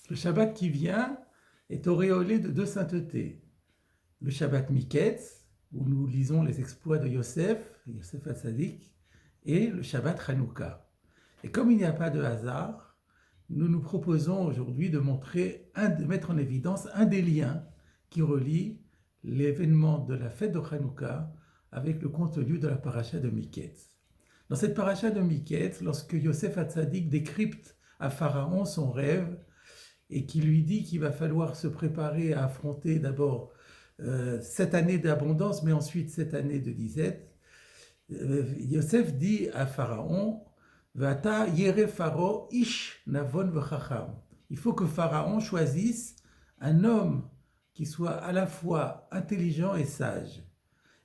Le Shabbat qui vient est auréolé de deux saintetés. Le Shabbat Miketz, où nous lisons les exploits de Yosef Hatzadik, et le Shabbat Hanouka. Et comme il n'y a pas de hasard, nous nous proposons aujourd'hui de mettre en évidence un des liens qui relie l'événement de la fête de Hanouka avec le contenu de la paracha de Miketz. Dans cette paracha de Miketz, lorsque Yosef Hatzadik décrypte à Pharaon son rêve et qui lui dit qu'il va falloir se préparer à affronter d'abord cette année d'abondance, mais ensuite cette année de disette, Yosef dit à Pharaon, Vata yere Pharaon ish navon v'chacham. Il faut que Pharaon choisisse un homme qui soit à la fois intelligent et sage.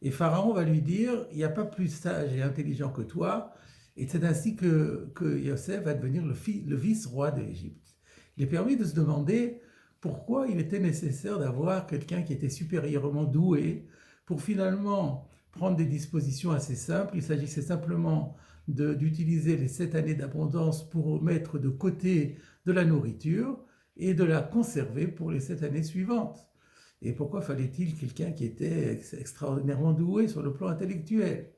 Et Pharaon va lui dire, il n'y a pas plus sage et intelligent que toi, et c'est ainsi que Yosef va devenir le vice-roi de l'Égypte. Il est permis de se demander pourquoi il était nécessaire d'avoir quelqu'un qui était supérieurement doué pour finalement prendre des dispositions assez simples. Il s'agissait simplement d'utiliser les 7 années d'abondance pour mettre de côté de la nourriture et de la conserver pour les 7 années suivantes. Et pourquoi fallait-il quelqu'un qui était extraordinairement doué sur le plan intellectuel?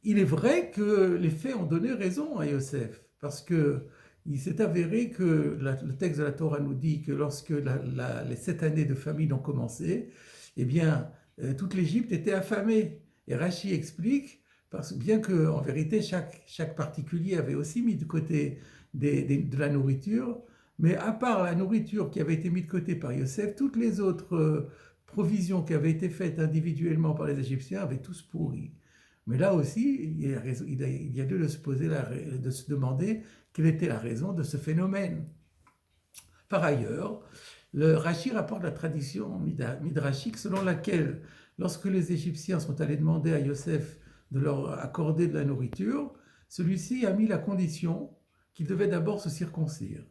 Il est vrai que les faits ont donné raison à Yosef, parce que il s'est avéré que le texte de la Torah nous dit que lorsque les 7 années de famine ont commencé, eh bien, toute l'Égypte était affamée. Et Rashi explique, parce que bien qu'en vérité, chaque particulier avait aussi mis de côté de la nourriture, mais à part la nourriture qui avait été mise de côté par Yosef, toutes les autres provisions qui avaient été faites individuellement par les Égyptiens avaient tous pourri. Mais là aussi, il y a lieu de se demander quelle était la raison de ce phénomène. Par ailleurs, le Rashi rapporte la tradition midrashique selon laquelle, lorsque les Égyptiens sont allés demander à Yosef de leur accorder de la nourriture, celui-ci a mis la condition qu'ils devaient d'abord se circoncire.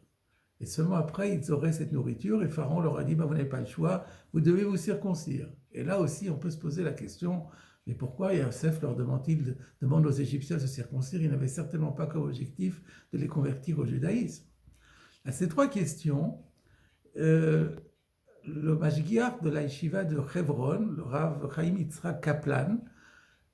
Et seulement après, ils auraient cette nourriture, et Pharaon leur a dit, vous n'avez pas le choix, vous devez vous circoncire. Et là aussi, on peut se poser la question, mais pourquoi Yosef leur demande aux Égyptiens de se circoncire? Il n'avait certainement pas comme objectif de les convertir au judaïsme. À ces trois questions, le Mashgiach de la Yeshiva de Hebron, le Rav Chaim Yitzhak Kaplan,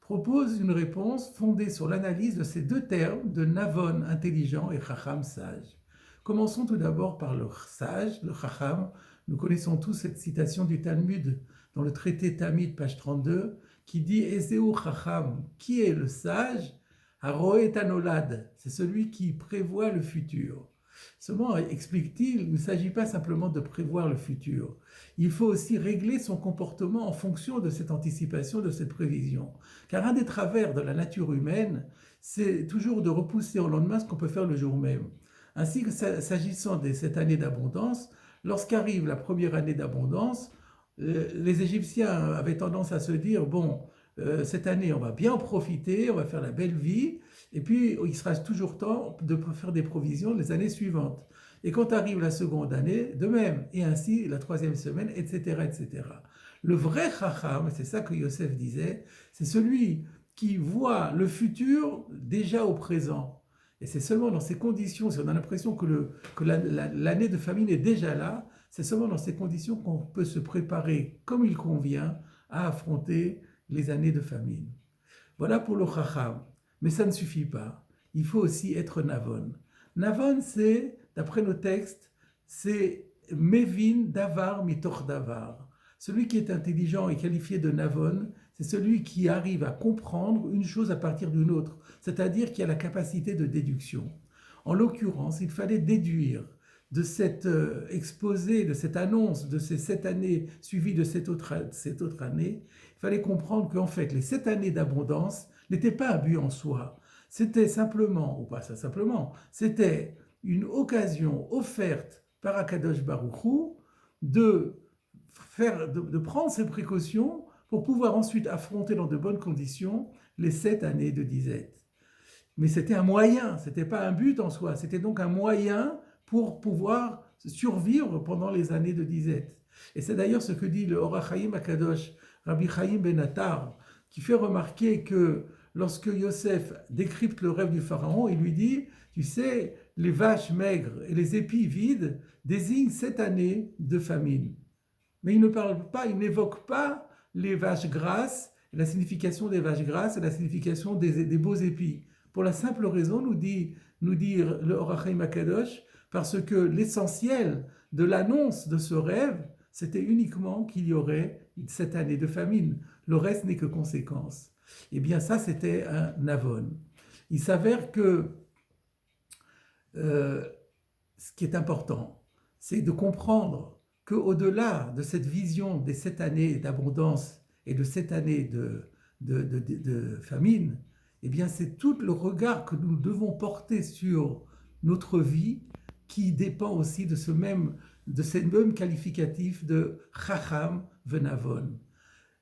propose une réponse fondée sur l'analyse de ces deux termes de Navon intelligent et Chacham sage. Commençons tout d'abord par le sage, le Chacham. Nous connaissons tous cette citation du Talmud dans le traité Tamid, page 32, qui dit « Ezeu Chacham » qui est le sage? Haroet Anolad, c'est celui qui prévoit le futur. Seulement, explique-t-il, il ne s'agit pas simplement de prévoir le futur. Il faut aussi régler son comportement en fonction de cette anticipation, de cette prévision. Car un des travers de la nature humaine, c'est toujours de repousser au lendemain ce qu'on peut faire le jour même. Ainsi que s'agissant de cette année d'abondance, lorsqu'arrive la première année d'abondance, les Égyptiens avaient tendance à se dire, cette année on va bien en profiter, on va faire la belle vie, et puis il sera toujours temps de faire des provisions les années suivantes. Et quand arrive la seconde année, de même, et ainsi la troisième semaine, etc., etc. Le vrai Chacham, c'est ça que Yosef disait, c'est celui qui voit le futur déjà au présent. Et c'est seulement dans ces conditions, si on a l'impression que l'année de famine est déjà là, c'est seulement dans ces conditions qu'on peut se préparer comme il convient à affronter les années de famine. Voilà pour le Chacham. Mais ça ne suffit pas. Il faut aussi être Navon. Navon, c'est, d'après nos textes, c'est Mevin Davar Mitoch Davar. Celui qui est intelligent et qualifié de Navon, c'est celui qui arrive à comprendre une chose à partir d'une autre, c'est-à-dire qui a la capacité de déduction. En l'occurrence, il fallait déduire de cet exposé, de cette annonce de ces 7 années suivies de cette autre année, il fallait comprendre qu'en fait, les 7 années d'abondance n'étaient pas un but en soi. C'était simplement, ou pas ça simplement, c'était une occasion offerte par Akadosh Baruch Hu de prendre ses précautions pour pouvoir ensuite affronter dans de bonnes conditions les 7 années de disette. Mais c'était un moyen, ce n'était pas un but en soi, c'était donc un moyen pour pouvoir survivre pendant les années de disette. Et c'est d'ailleurs ce que dit le Or HaChaim Akadosh, Rabbi Chaim Ben Attar, qui fait remarquer que lorsque Yosef décrypte le rêve du pharaon, il lui dit, tu sais, les vaches maigres et les épis vides désignent 7 années de famine. Mais il ne parle pas, il n'évoque pas les vaches grasses, la signification des vaches grasses et la signification des beaux épis. Pour la simple raison, nous dit le Or HaChaim Akadosh, parce que l'essentiel de l'annonce de ce rêve, c'était uniquement qu'il y aurait 7 années de famine. Le reste n'est que conséquence. Eh bien, ça, c'était un Navon. Il s'avère que ce qui est important, c'est de comprendre qu'au-delà de cette vision des 7 années d'abondance et de 7 années de famine, eh bien, c'est tout le regard que nous devons porter sur notre vie qui dépend aussi de ce même qualificatif de Chacham Venavon.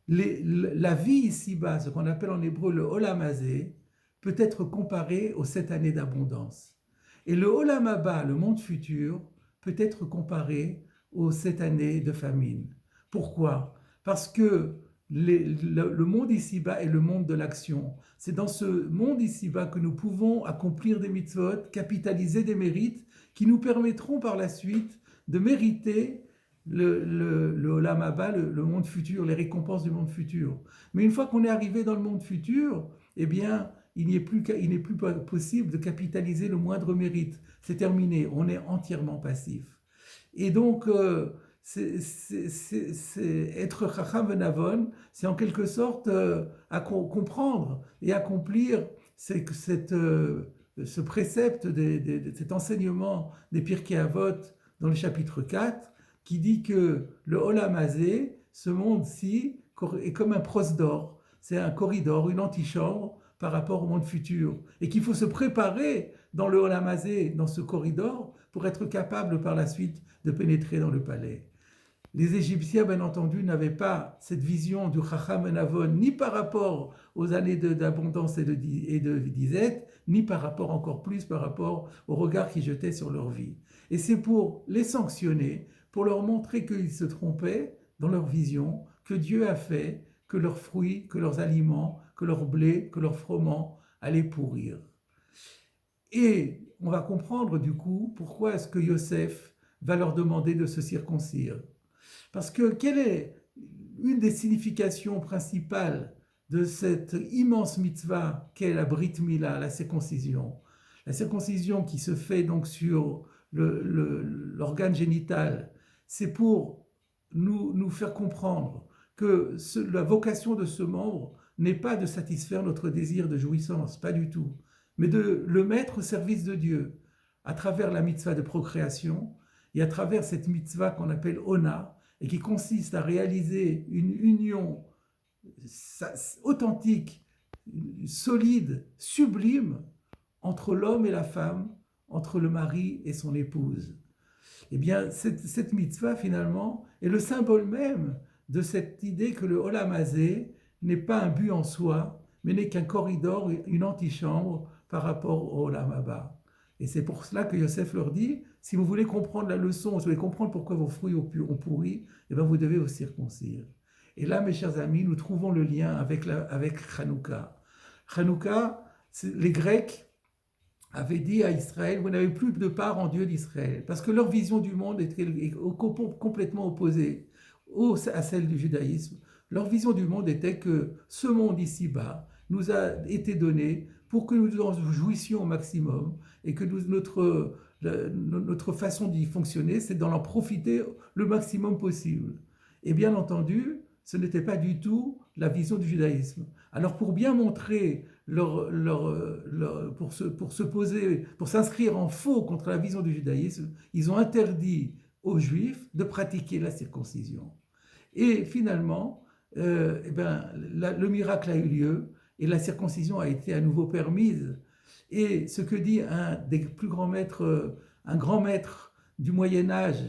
La vie ici-bas, ce qu'on appelle en hébreu le Olam Hazé, peut être comparée aux 7 années d'abondance. Et le Olam Haba, le monde futur, peut être comparé aux 7 années de famine. Pourquoi? Parce que le monde ici-bas est le monde de l'action. C'est dans ce monde ici-bas que nous pouvons accomplir des mitzvot, capitaliser des mérites qui nous permettront par la suite de mériter le Olam Haba, le monde futur, les récompenses du monde futur. Mais une fois qu'on est arrivé dans le monde futur, eh bien, il n'est plus possible de capitaliser le moindre mérite. C'est terminé, on est entièrement passif. Et donc, être Chacham Venavon, c'est en quelque sorte à comprendre et accomplir ce précepte, cet enseignement des Pirkei Avot dans le chapitre 4, qui dit que le Olam Hazé, ce monde-ci, est comme un prosdor, c'est un corridor, une antichambre par rapport au monde futur, et qu'il faut se préparer dans le Olam Hazé, dans ce corridor, pour être capable par la suite de pénétrer dans le palais. Les Égyptiens, bien entendu, n'avaient pas cette vision du Chacham Venavon, ni par rapport aux années d'abondance et de disette, ni par rapport, encore plus, par rapport au regard qu'ils jetaient sur leur vie. Et c'est pour les sanctionner, pour leur montrer qu'ils se trompaient dans leur vision, que Dieu a fait que leurs fruits, que leurs aliments, que leur blé, que leur froment allaient pourrir. Et on va comprendre du coup pourquoi est-ce que Yosef va leur demander de se circoncire. Parce que quelle est une des significations principales de cette immense mitzvah qu'est la Brit Mila, la circoncision? La circoncision qui se fait donc sur l'organe génital, c'est pour nous faire comprendre que la vocation de ce membre n'est pas de satisfaire notre désir de jouissance, pas du tout, mais de le mettre au service de Dieu, à travers la mitzvah de procréation et à travers cette mitzvah qu'on appelle Ona, et qui consiste à réaliser une union authentique, solide, sublime, entre l'homme et la femme, entre le mari et son épouse. Eh bien, cette mitzvah, finalement, est le symbole même de cette idée que le Olam Hazé n'est pas un but en soi, mais n'est qu'un corridor, une antichambre par rapport au Olam Haba. Et c'est pour cela que Yosef leur dit, si vous voulez comprendre la leçon, si vous voulez comprendre pourquoi vos fruits ont pourri, eh bien vous devez vous circoncire. Et là, mes chers amis, nous trouvons le lien avec Hanouka. Hanouka, les Grecs avaient dit à Israël, vous n'avez plus de part en Dieu d'Israël, parce que leur vision du monde était complètement opposée à celle du judaïsme. Leur vision du monde était que ce monde ici-bas nous a été donné pour que nous en jouissions au maximum et que notre façon d'y fonctionner, c'est d'en profiter le maximum possible. Et bien entendu, ce n'était pas du tout la vision du judaïsme. Alors pour bien montrer, pour s'inscrire en faux contre la vision du judaïsme, ils ont interdit aux Juifs de pratiquer la circoncision. Et finalement, le miracle a eu lieu et la circoncision a été à nouveau permise. Et ce que dit un des plus grands maîtres, un grand maître du Moyen-Âge,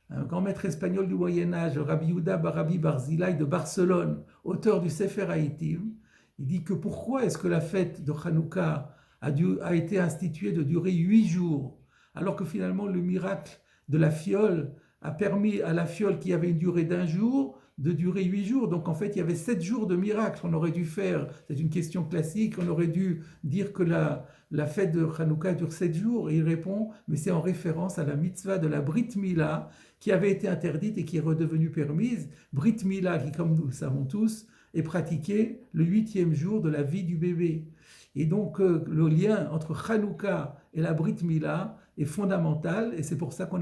un grand maître espagnol du Moyen-Âge, Rabbi Yehuda Rabbi Barzilai de Barcelone, auteur du Sefer Haïtim, il dit que pourquoi est-ce que la fête de Hanouka a été instituée de durer 8 jours, alors que finalement le miracle de la fiole a permis à la fiole qui avait une durée d'1 jour de durer 8 jours. Donc en fait, il y avait 7 jours de miracle. On aurait dû faire, c'est une question classique, on aurait dû dire que la fête de Hanouka dure 7 jours. Et il répond, mais c'est en référence à la mitzvah de la Brit Mila qui avait été interdite et qui est redevenue permise. Brit Mila qui, comme nous le savons tous, est pratiquée le 8e jour de la vie du bébé. Et donc le lien entre Hanouka et la Brit Mila est fondamental et c'est pour ça on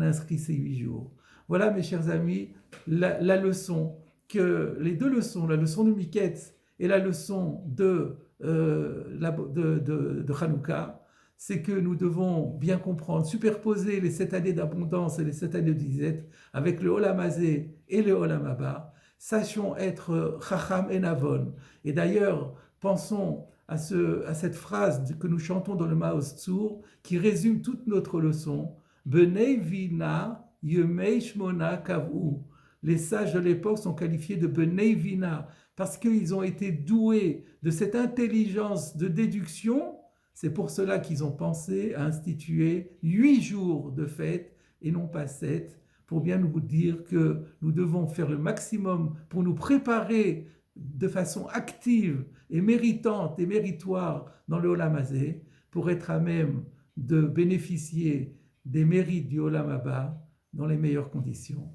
a inscrit ces 8 jours. Voilà mes chers amis, la leçon, les deux leçons, la leçon de Miketz et la leçon de Hanouka, c'est que nous devons bien comprendre, superposer les 7 années d'abondance et les 7 années de disette avec le Olam Hazé et le Olam Haba. Sachons être Chacham et Navon. Et d'ailleurs, pensons à cette phrase que nous chantons dans le Maoz Tzur qui résume toute notre leçon. Benei Vina Yemei Shmona Kavu. Les sages de l'époque sont qualifiés de Benei Vina parce qu'ils ont été doués de cette intelligence de déduction. C'est pour cela qu'ils ont pensé à instituer 8 jours de fête et non pas 7, pour bien nous dire que nous devons faire le maximum pour nous préparer de façon active et méritante et méritoire dans le Olam Hazé, pour être à même de bénéficier des mérites du Olam Haba dans les meilleures conditions.